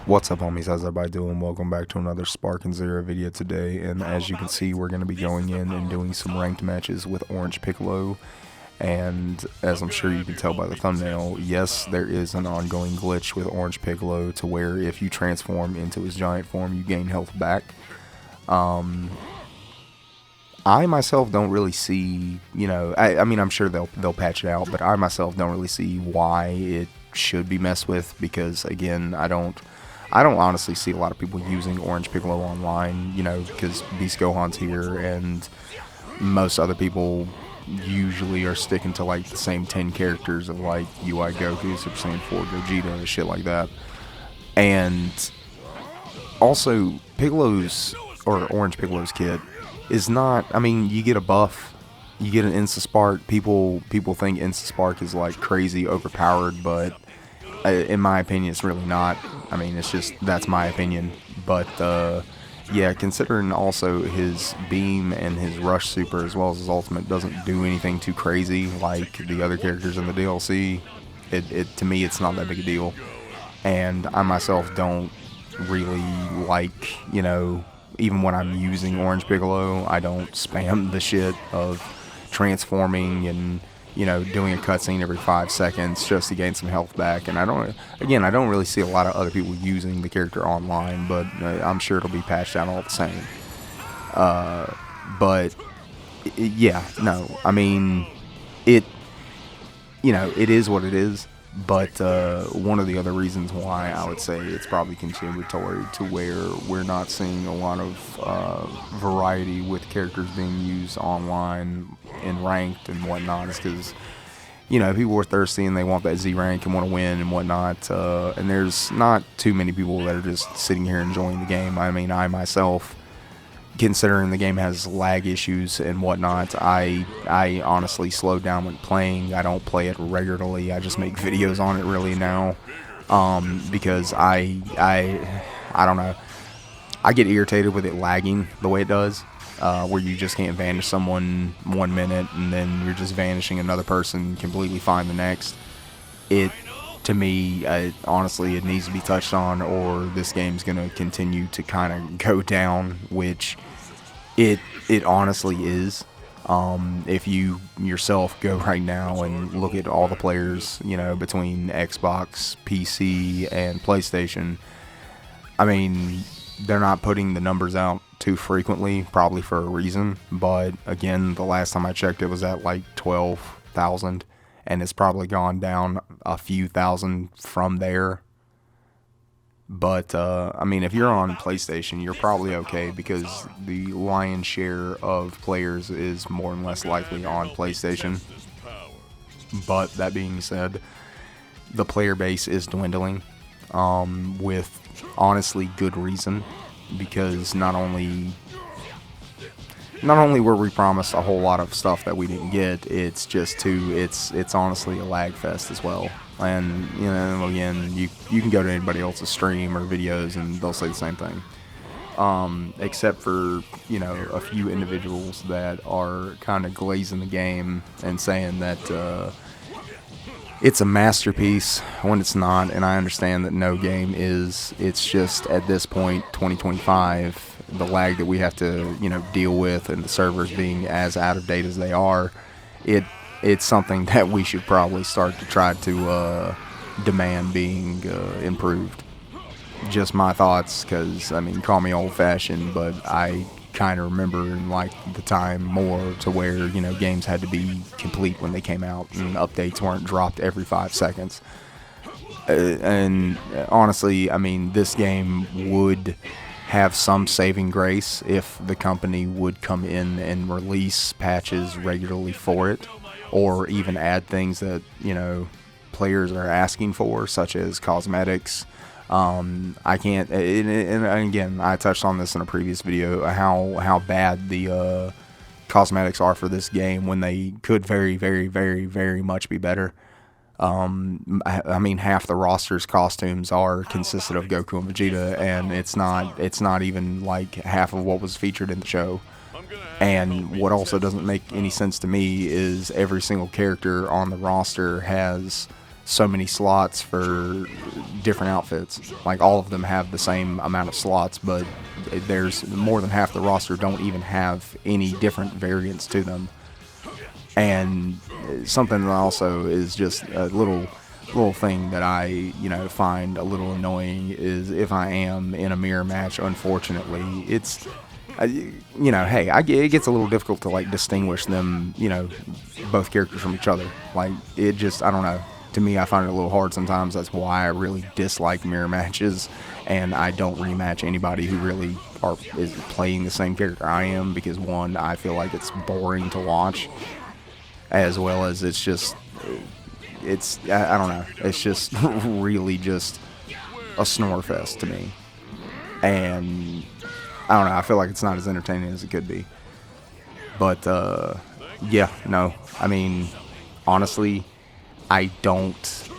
What's up, homies? How's everybody doing? Welcome back to another Spark and Zero video today. And as you can see, we're going to be going in and doing some ranked matches with Orange Piccolo. And as I'm sure you can tell by the thumbnail, yes, there is an ongoing glitch with Orange Piccolo to where if you transform into his giant form, you gain health back. I myself don't really see, I mean, I'm sure they'll patch it out, but I myself don't really see why it should be messed with because, again, I don't honestly see a lot of people using Orange Piccolo online, because Beast Gohan's here, and most other people usually are sticking to, like, the same 10 characters of, like, UI Goku, Super Saiyan 4, Gogeta, shit like that. And also, Orange Piccolo's kit is not, I mean, you get a buff, you get an Insta-Spark, people think Insta-Spark is, like, crazy overpowered, but in my opinion, it's really not. I mean, it's just, that's my opinion. But, yeah, considering also his beam and his rush super as well as his ultimate doesn't do anything too crazy like the other characters in the DLC, to me, it's not that big a deal. And I myself don't really like, even when I'm using Orange Piccolo, I don't spam the shit of transforming and doing a cutscene every 5 seconds just to gain some health back. And I don't really see a lot of other people using the character online, but I'm sure it'll be patched out all the same. But yeah, no, I mean, it is what it is. But one of the other reasons why I would say it's probably contributory to where we're not seeing a lot of variety with characters being used online in ranked and whatnot is because, people are thirsty and they want that Z rank and want to win and whatnot. And there's not too many people that are just sitting here enjoying the game. I mean, I myself, considering the game has lag issues and whatnot, I honestly slowed down when playing. I don't play it regularly. I just make videos on it really now, because I don't know. I get irritated with it lagging the way it does, where you just can't vanish someone 1 minute and then you're just vanishing another person completely fine the next. To me, honestly, it needs to be touched on, or this game's gonna continue to kind of go down, which it honestly is. If you yourself go right now and look at all the players, between Xbox, PC, and PlayStation, I mean, they're not putting the numbers out too frequently, probably for a reason. But again, the last time I checked, it was at like 12,000. And it's probably gone down a few thousand from there. But, I mean, if you're on PlayStation, you're probably okay because the lion's share of players is more and less likely on PlayStation. But that being said, the player base is dwindling, with honestly good reason, because not only were we promised a whole lot of stuff that we didn't get, it's just it's honestly a lag fest as well. And, again, you can go to anybody else's stream or videos and they'll say the same thing. Except for, a few individuals that are kind of glazing the game and saying that it's a masterpiece when it's not. And I understand that no game is. It's just at this point, 2025, the lag that we have to, deal with, and the servers being as out of date as they are, it's something that we should probably start to try to demand being improved. Just my thoughts, because, I mean, call me old-fashioned, but I kind of remember in, like, the time more to where, games had to be complete when they came out, and updates weren't dropped every 5 seconds. And honestly, I mean, this game would have some saving grace if the company would come in and release patches regularly for it, or even add things that, players are asking for, such as cosmetics. I can't, and again, I touched on this in a previous video, how bad the cosmetics are for this game when they could very, very, very, very much be better. I mean, half the roster's costumes consisted of Goku and Vegeta, and it's not even like half of what was featured in the show. And what also doesn't make any sense to me is every single character on the roster has so many slots for different outfits. Like, all of them have the same amount of slots, but there's more than half the roster don't even have any different variants to them. And something that also is just a little thing that I, find a little annoying is if I am in a mirror match, unfortunately, it's, hey, it gets a little difficult to, like, distinguish them, both characters from each other. Like, it just, I don't know. To me, I find it a little hard sometimes. That's why I really dislike mirror matches, and I don't rematch anybody who really is playing the same character I am, because, one, I feel like it's boring to watch, as well as it's just, I don't know, it's just really just a snore fest to me. And I don't know, I feel like it's not as entertaining as it could be. But, yeah, no, I mean, honestly, I don't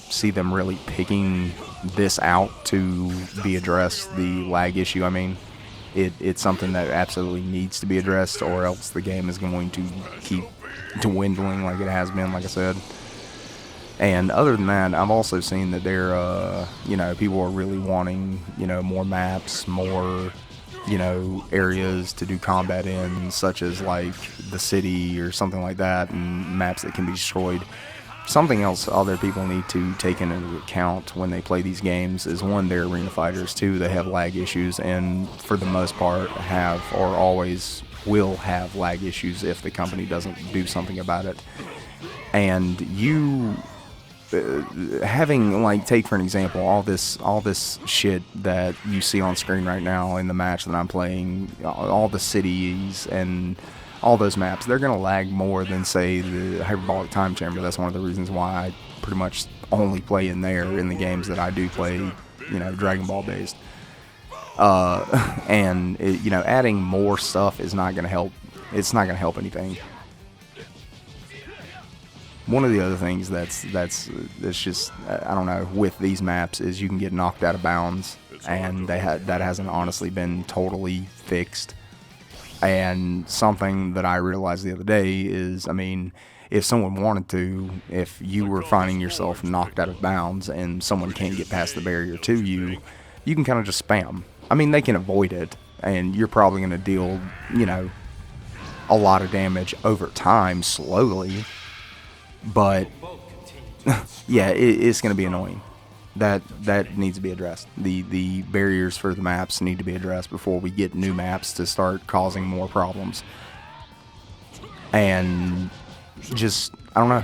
see them really picking this out to be addressed, the lag issue. I mean, it's something that absolutely needs to be addressed, or else the game is going to keep dwindling like it has been, like I said. And other than that, I've also seen that people are really wanting, more maps, more, areas to do combat in, such as, like, the city or something like that, and maps that can be destroyed. Something else other people need to take into account when they play these games is, one, they're arena fighters, two, they have lag issues, and for the most part have, or always will have, lag issues if the company doesn't do something about it. And having, like, take for an example, all this shit that you see on screen right now in the match that I'm playing, all the cities and all those maps, they're gonna lag more than, say, the hyperbolic time chamber. That's one of the reasons why I pretty much only play in there in the games that I do play, Dragon Ball based. And adding more stuff is not gonna help. It's not gonna help anything. One of the other things that's just, I don't know, with these maps is you can get knocked out of bounds, and that hasn't honestly been totally fixed. And something that I realized the other day is, I mean, if someone wanted to, if you were finding yourself knocked out of bounds and someone can't get past the barrier to you, you can kind of just spam. I mean, they can avoid it, and you're probably going to deal, a lot of damage over time, slowly. But, yeah, it's going to be annoying. That needs to be addressed. The barriers for the maps need to be addressed before we get new maps to start causing more problems. And just, I don't know.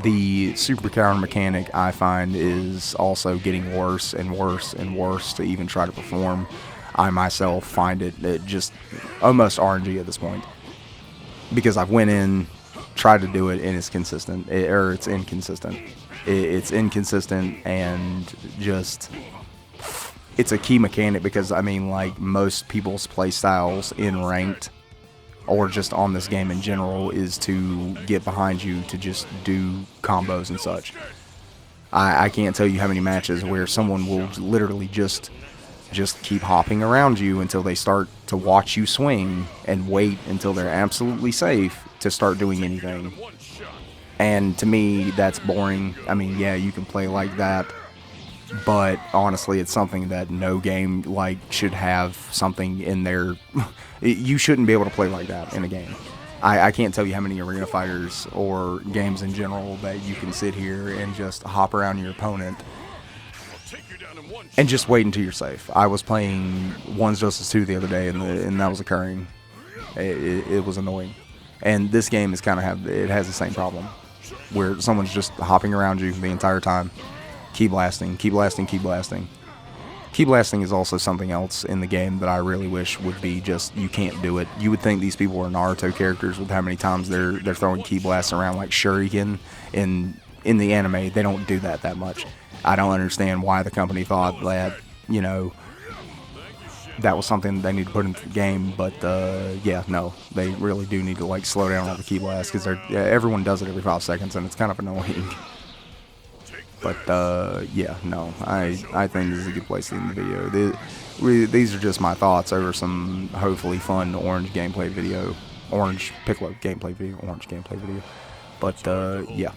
The superpower mechanic, I find, is also getting worse and worse and worse to even try to perform. I myself find it just almost RNG at this point. Because I've went in, tried to do it, and it's consistent. It's inconsistent. It's inconsistent, and just, it's a key mechanic because, I mean, like, most people's play styles in ranked or just on this game in general is to get behind you to just do combos and such. I can't tell you how many matches where someone will literally just keep hopping around you until they start to watch you swing and wait until they're absolutely safe to start doing anything. And to me, that's boring. I mean, yeah, you can play like that, but honestly, it's something that no game, like, should have something in there. You shouldn't be able to play like that in a game. I can't tell you how many arena fighters or games in general that you can sit here and just hop around your opponent and just wait until you're safe. I was playing One's Justice 2 the other day, and that was occurring. It was annoying. And this game is it has the same problem, where someone's just hopping around you the entire time. Keep blasting, keep blasting, keep blasting. Key blasting is also something else in the game that I really wish would be just, you can't do it. You would think these people were Naruto characters with how many times they're throwing key blasts around like Shuriken. In the anime, they don't do that much. I don't understand why the company thought that, that was something they need to put into the game, but yeah, no, they really do need to, like, slow down all the key blasts, because everyone does it every 5 seconds, and it's kind of annoying. But yeah, no, I think this is a good place to end the video. These are just my thoughts over some hopefully fun Piccolo gameplay video. But yeah,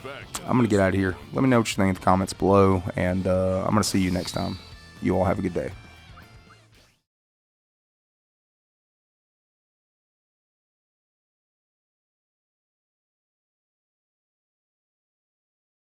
I'm gonna get out of here. Let me know what you think in the comments below, and I'm gonna see you next time. You all have a good day.